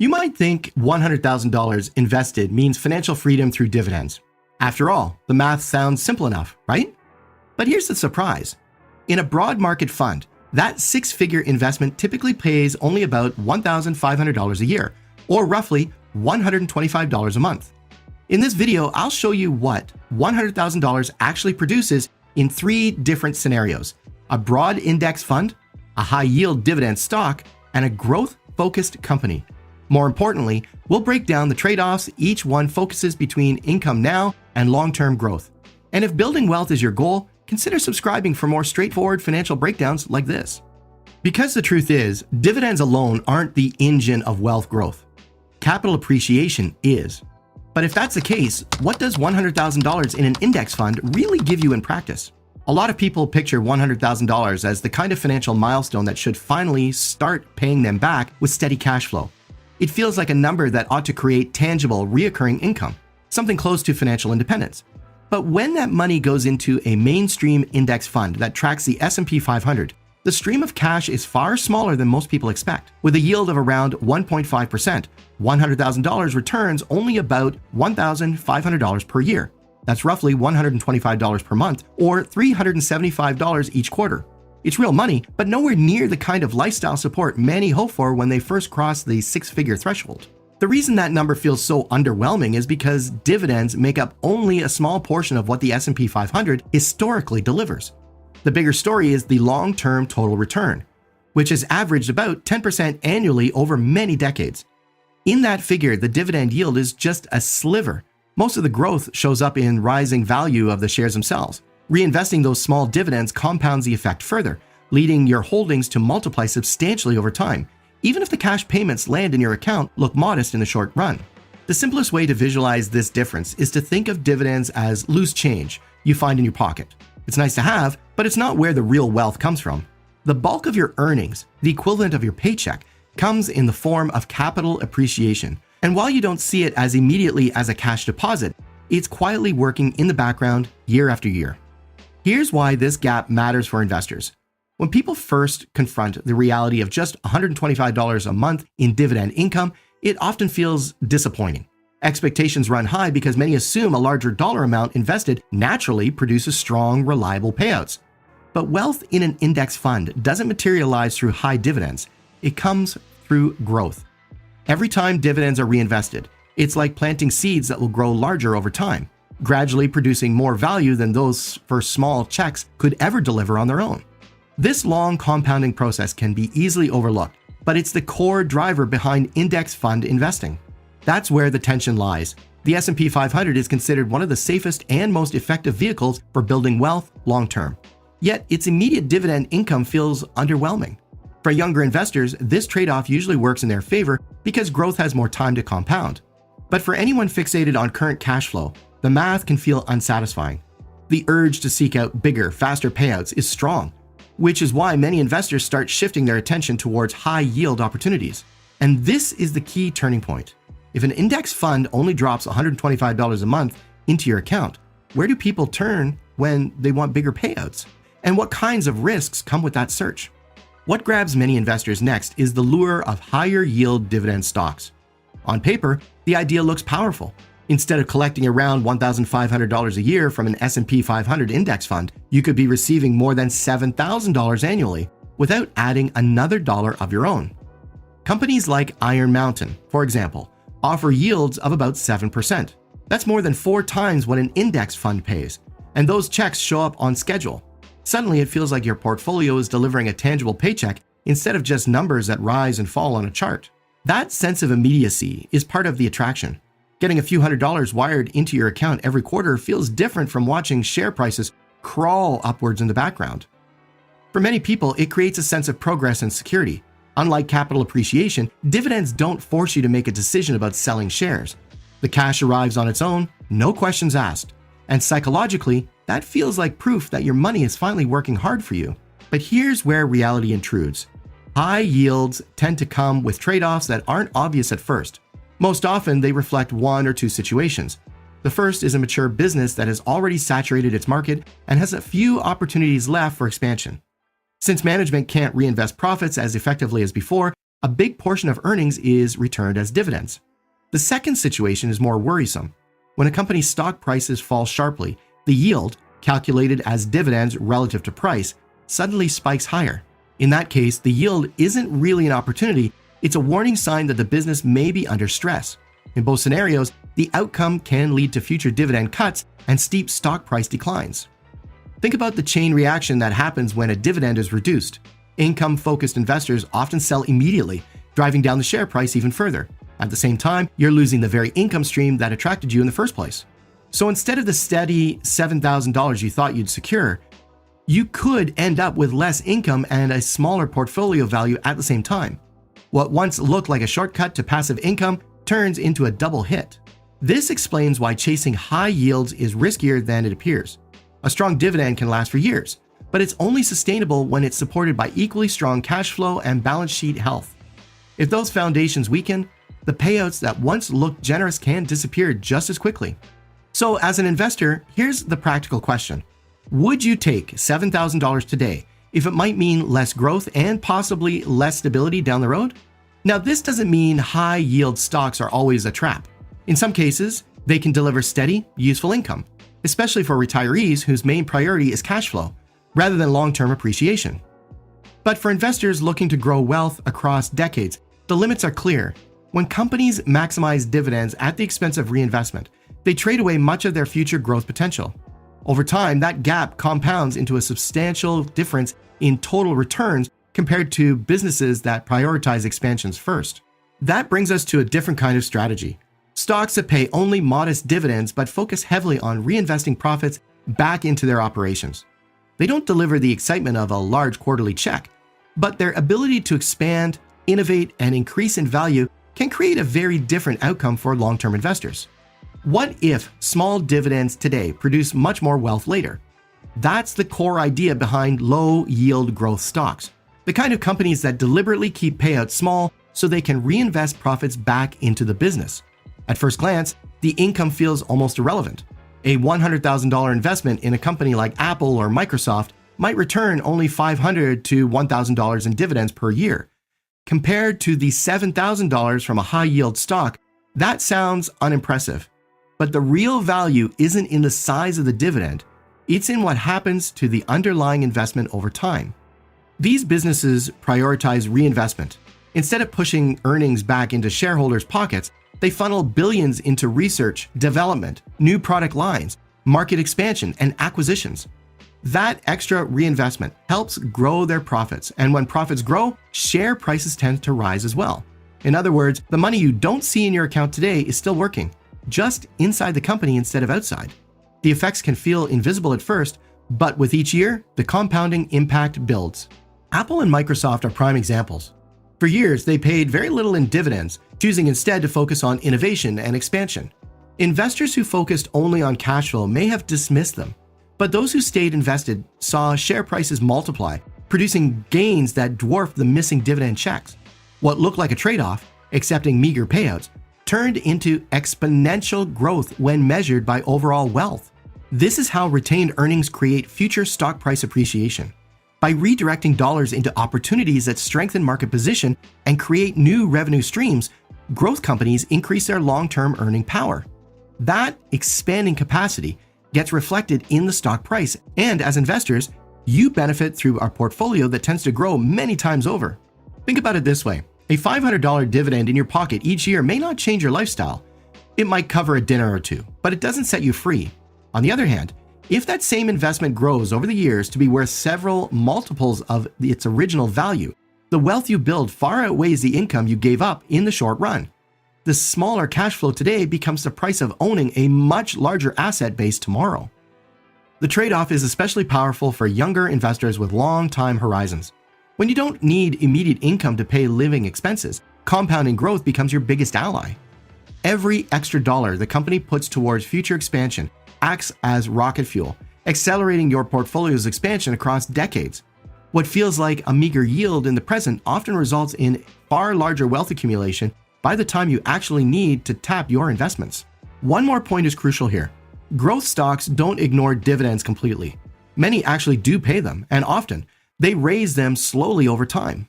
You might think $100,000 invested means financial freedom through dividends. After all, the math sounds simple enough, right? But here's the surprise. In a broad market fund, that six-figure investment typically pays only about $1,500 a year, or roughly $125 a month. In this video, I'll show you what $100,000 actually produces in three different scenarios: a broad index fund, a high-yield dividend stock, and a growth-focused company. More importantly, we'll break down the trade-offs each one focuses between income now and long-term growth. And if building wealth is your goal, consider subscribing for more straightforward financial breakdowns like this. Because the truth is, dividends alone aren't the engine of wealth growth. Capital appreciation is. But if that's the case, what does $100,000 in an index fund really give you in practice? A lot of people picture $100,000 as the kind of financial milestone that should finally start paying them back with steady cash flow. It feels like a number that ought to create tangible, reoccurring income, something close to financial independence. But when that money goes into a mainstream index fund that tracks the S&P 500, the stream of cash is far smaller than most people expect. With a yield of around 1.5%, $100,000 returns only about $1,500 per year. That's roughly $125 per month, or $375 each quarter. It's real money, but nowhere near the kind of lifestyle support many hope for when they first cross the six-figure threshold. The reason that number feels so underwhelming is because dividends make up only a small portion of what the S&P 500 historically delivers. The bigger story is the long-term total return, which has averaged about 10% annually over many decades. In that figure, the dividend yield is just a sliver. Most of the growth shows up in rising value of the shares themselves. Reinvesting those small dividends compounds the effect further, leading your holdings to multiply substantially over time, even if the cash payments land in your account look modest in the short run. The simplest way to visualize this difference is to think of dividends as loose change you find in your pocket. It's nice to have, but it's not where the real wealth comes from. The bulk of your earnings, the equivalent of your paycheck, comes in the form of capital appreciation. And while you don't see it as immediately as a cash deposit, it's quietly working in the background year after year. Here's why this gap matters for investors. When people first confront the reality of just $125 a month in dividend income, it often feels disappointing. Expectations run high because many assume a larger dollar amount invested naturally produces strong, reliable payouts. But wealth in an index fund doesn't materialize through high dividends. It comes through growth. Every time dividends are reinvested, it's like planting seeds that will grow larger over time, gradually producing more value than those first small checks could ever deliver on their own. This long compounding process can be easily overlooked, but it's the core driver behind index fund investing. That's where the tension lies. The S&P 500 is considered one of the safest and most effective vehicles for building wealth long-term. Yet its immediate dividend income feels underwhelming. For younger investors, this trade-off usually works in their favor because growth has more time to compound. But for anyone fixated on current cash flow, the math can feel unsatisfying. The urge to seek out bigger, faster payouts is strong, which is why many investors start shifting their attention towards high-yield opportunities. And this is the key turning point. If an index fund only drops $125 a month into your account, where do people turn when they want bigger payouts? And what kinds of risks come with that search? What grabs many investors next is the lure of higher-yield dividend stocks. On paper, the idea looks powerful. Instead of collecting around $1,500 a year from an S&P 500 index fund, you could be receiving more than $7,000 annually without adding another dollar of your own. Companies like Iron Mountain, for example, offer yields of about 7%. That's more than 4 times what an index fund pays, and those checks show up on schedule. Suddenly, it feels like your portfolio is delivering a tangible paycheck instead of just numbers that rise and fall on a chart. That sense of immediacy is part of the attraction. Getting a few $100s wired into your account every quarter feels different from watching share prices crawl upwards in the background. For many people, it creates a sense of progress and security. Unlike capital appreciation, dividends don't force you to make a decision about selling shares. The cash arrives on its own, no questions asked. And psychologically, that feels like proof that your money is finally working hard for you. But here's where reality intrudes. High yields tend to come with trade-offs that aren't obvious at first. Most often, they reflect one or two situations. The first is a mature business that has already saturated its market and has a few opportunities left for expansion. Since management can't reinvest profits as effectively as before, a big portion of earnings is returned as dividends. The second situation is more worrisome. When a company's stock prices fall sharply, the yield, calculated as dividends relative to price, suddenly spikes higher. In that case, the yield isn't really an opportunity, it's a warning sign that the business may be under stress. In both scenarios, the outcome can lead to future dividend cuts and steep stock price declines. Think about the chain reaction that happens when a dividend is reduced. Income-focused investors often sell immediately, driving down the share price even further. At the same time, you're losing the very income stream that attracted you in the first place. So instead of the steady $7,000 you thought you'd secure, you could end up with less income and a smaller portfolio value at the same time. What once looked like a shortcut to passive income turns into a double hit. This explains why chasing high yields is riskier than it appears. A strong dividend can last for years, but it's only sustainable when it's supported by equally strong cash flow and balance sheet health. If those foundations weaken, the payouts that once looked generous can disappear just as quickly. So as an investor, here's the practical question. Would you take $7,000 today if it might mean less growth and possibly less stability down the road? Now, this doesn't mean high-yield stocks are always a trap. In some cases, they can deliver steady, useful income, especially for retirees whose main priority is cash flow, rather than long-term appreciation. But for investors looking to grow wealth across decades, the limits are clear. When companies maximize dividends at the expense of reinvestment, they trade away much of their future growth potential. Over time, that gap compounds into a substantial difference in total returns compared to businesses that prioritize expansions first. That brings us to a different kind of strategy. Stocks that pay only modest dividends but focus heavily on reinvesting profits back into their operations. They don't deliver the excitement of a large quarterly check, but their ability to expand, innovate, and increase in value can create a very different outcome for long-term investors. What if small dividends today produce much more wealth later? That's the core idea behind low-yield growth stocks, the kind of companies that deliberately keep payouts small so they can reinvest profits back into the business. At first glance, the income feels almost irrelevant. A $100,000 investment in a company like Apple or Microsoft might return only $500 to $1,000 in dividends per year. Compared to the $7,000 from a high-yield stock, that sounds unimpressive. But the real value isn't in the size of the dividend, it's in what happens to the underlying investment over time. These businesses prioritize reinvestment. Instead of pushing earnings back into shareholders' pockets, they funnel billions into research, development, new product lines, market expansion, and acquisitions. That extra reinvestment helps grow their profits, and when profits grow, share prices tend to rise as well. In other words, the money you don't see in your account today is still working, just inside the company instead of outside. The effects can feel invisible at first, but with each year, the compounding impact builds. Apple and Microsoft are prime examples. For years, they paid very little in dividends, choosing instead to focus on innovation and expansion. Investors who focused only on cash flow may have dismissed them, but those who stayed invested saw share prices multiply, producing gains that dwarfed the missing dividend checks. What looked like a trade-off, accepting meager payouts, turned into exponential growth when measured by overall wealth. This is how retained earnings create future stock price appreciation. By redirecting dollars into opportunities that strengthen market position and create new revenue streams, growth companies increase their long-term earning power. That expanding capacity gets reflected in the stock price, and as investors, you benefit through our portfolio that tends to grow many times over. Think about it this way. A $500 dividend in your pocket each year may not change your lifestyle. It might cover a dinner or two, but it doesn't set you free. On the other hand, if that same investment grows over the years to be worth several multiples of its original value, the wealth you build far outweighs the income you gave up in the short run. The smaller cash flow today becomes the price of owning a much larger asset base tomorrow. The trade-off is especially powerful for younger investors with long time horizons. When you don't need immediate income to pay living expenses, compounding growth becomes your biggest ally. Every extra dollar the company puts towards future expansion acts as rocket fuel, accelerating your portfolio's expansion across decades. What feels like a meager yield in the present often results in far larger wealth accumulation by the time you actually need to tap your investments. One more point is crucial here. Growth stocks don't ignore dividends completely. Many actually do pay them, and often they raise them slowly over time.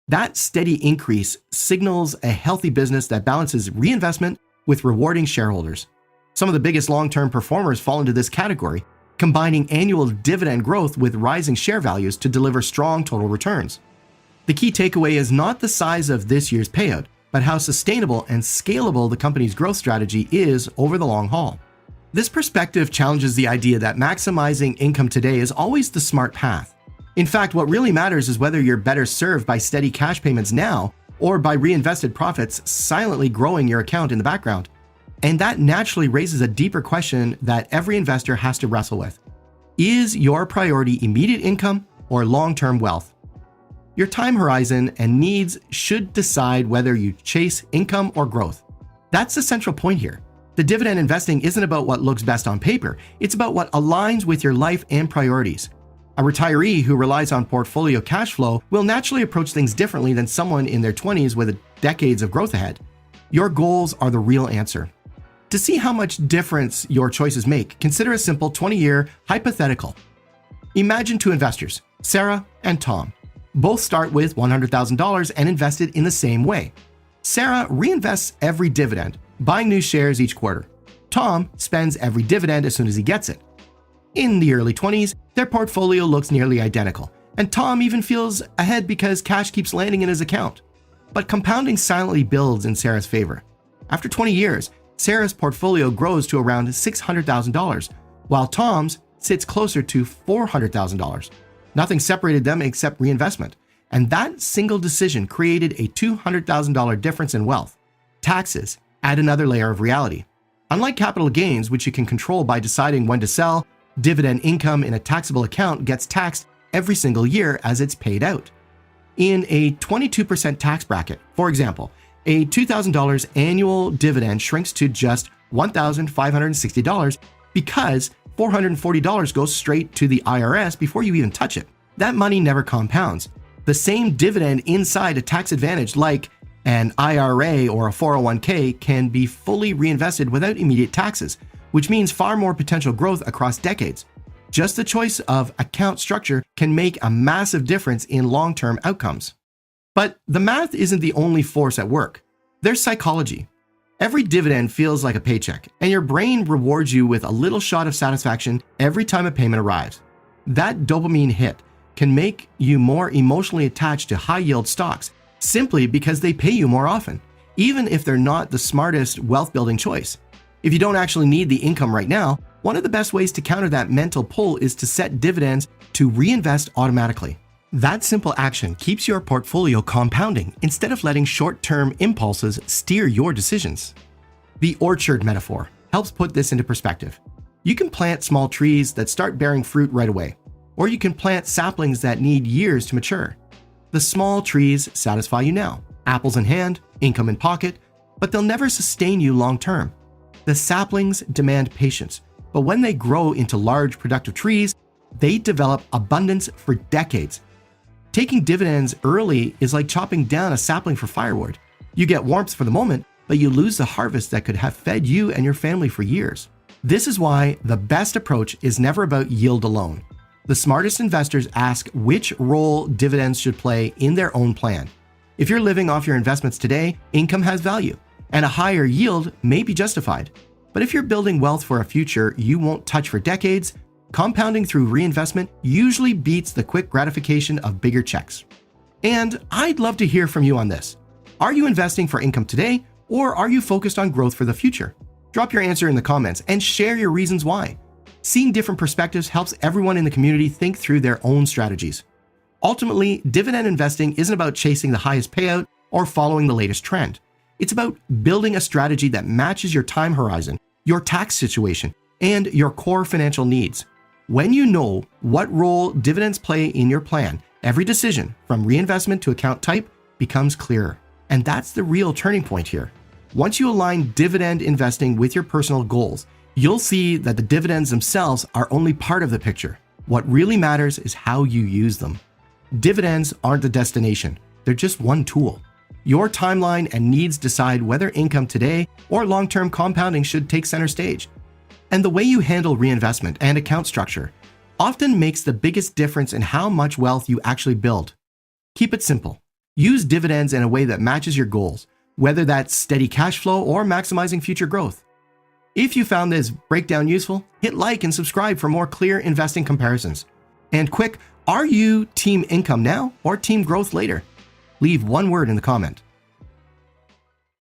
That steady increase signals a healthy business that balances reinvestment with rewarding shareholders. Some of the biggest long-term performers fall into this category, combining annual dividend growth with rising share values to deliver strong total returns. The key takeaway is not the size of this year's payout, but how sustainable and scalable the company's growth strategy is over the long haul. This perspective challenges the idea that maximizing income today is always the smart path. In fact, what really matters is whether you're better served by steady cash payments now or by reinvested profits silently growing your account in the background. And that naturally raises a deeper question that every investor has to wrestle with. Is your priority immediate income or long-term wealth? Your time horizon and needs should decide whether you chase income or growth. That's the central point here. The dividend investing isn't about what looks best on paper. It's about what aligns with your life and priorities. A retiree who relies on portfolio cash flow will naturally approach things differently than someone in their 20s with decades of growth ahead. Your goals are the real answer. To see how much difference your choices make, consider a simple 20-year hypothetical. Imagine two investors, Sarah and Tom. Both start with $100,000 and invested in the same way. Sarah reinvests every dividend, buying new shares each quarter. Tom spends every dividend as soon as he gets it. In the early 20s, their portfolio looks nearly identical, and Tom even feels ahead because cash keeps landing in his account. But compounding silently builds in Sarah's favor. After 20 years, Sarah's portfolio grows to around $600,000, while Tom's sits closer to $400,000. Nothing separated them except reinvestment, and that single decision created a $200,000 difference in wealth. Taxes add another layer of reality. Unlike capital gains, which you can control by deciding when to sell, dividend income in a taxable account gets taxed every single year as it's paid out. In a 22% tax bracket, for example, a $2,000 annual dividend shrinks to just $1,560 because $440 goes straight to the IRS before you even touch it. That money never compounds. The same dividend inside a tax advantage like an IRA or a 401k can be fully reinvested without immediate taxes, which means far more potential growth across decades. Just the choice of account structure can make a massive difference in long-term outcomes. But the math isn't the only force at work. There's psychology. Every dividend feels like a paycheck, and your brain rewards you with a little shot of satisfaction every time a payment arrives. That dopamine hit can make you more emotionally attached to high-yield stocks simply because they pay you more often, even if they're not the smartest wealth-building choice. If you don't actually need the income right now, one of the best ways to counter that mental pull is to set dividends to reinvest automatically. That simple action keeps your portfolio compounding instead of letting short-term impulses steer your decisions. The orchard metaphor helps put this into perspective. You can plant small trees that start bearing fruit right away, or you can plant saplings that need years to mature. The small trees satisfy you now, apples in hand, income in pocket, but they'll never sustain you long-term. The saplings demand patience, but when they grow into large productive trees, they develop abundance for decades. Taking dividends early is like chopping down a sapling for firewood. You get warmth for the moment, but you lose the harvest that could have fed you and your family for years. This is why the best approach is never about yield alone. The smartest investors ask which role dividends should play in their own plan. If you're living off your investments today, income has value, and a higher yield may be justified. But if you're building wealth for a future you won't touch for decades, compounding through reinvestment usually beats the quick gratification of bigger checks. And I'd love to hear from you on this. Are you investing for income today, or are you focused on growth for the future? Drop your answer in the comments and share your reasons why. Seeing different perspectives helps everyone in the community think through their own strategies. Ultimately, dividend investing isn't about chasing the highest payout or following the latest trend. It's about building a strategy that matches your time horizon, your tax situation, and your core financial needs. When you know what role dividends play in your plan, every decision, from reinvestment to account type, becomes clearer. And that's the real turning point here. Once you align dividend investing with your personal goals, you'll see that the dividends themselves are only part of the picture. What really matters is how you use them. Dividends aren't the destination, they're just one tool. Your timeline and needs decide whether income today or long-term compounding should take center stage. And the way you handle reinvestment and account structure often makes the biggest difference in how much wealth you actually build. Keep it simple. Use dividends in a way that matches your goals, whether that's steady cash flow or maximizing future growth. If you found this breakdown useful, hit like and subscribe for more clear investing comparisons. And quick, are you team income now or team growth later? Leave one word in the comment.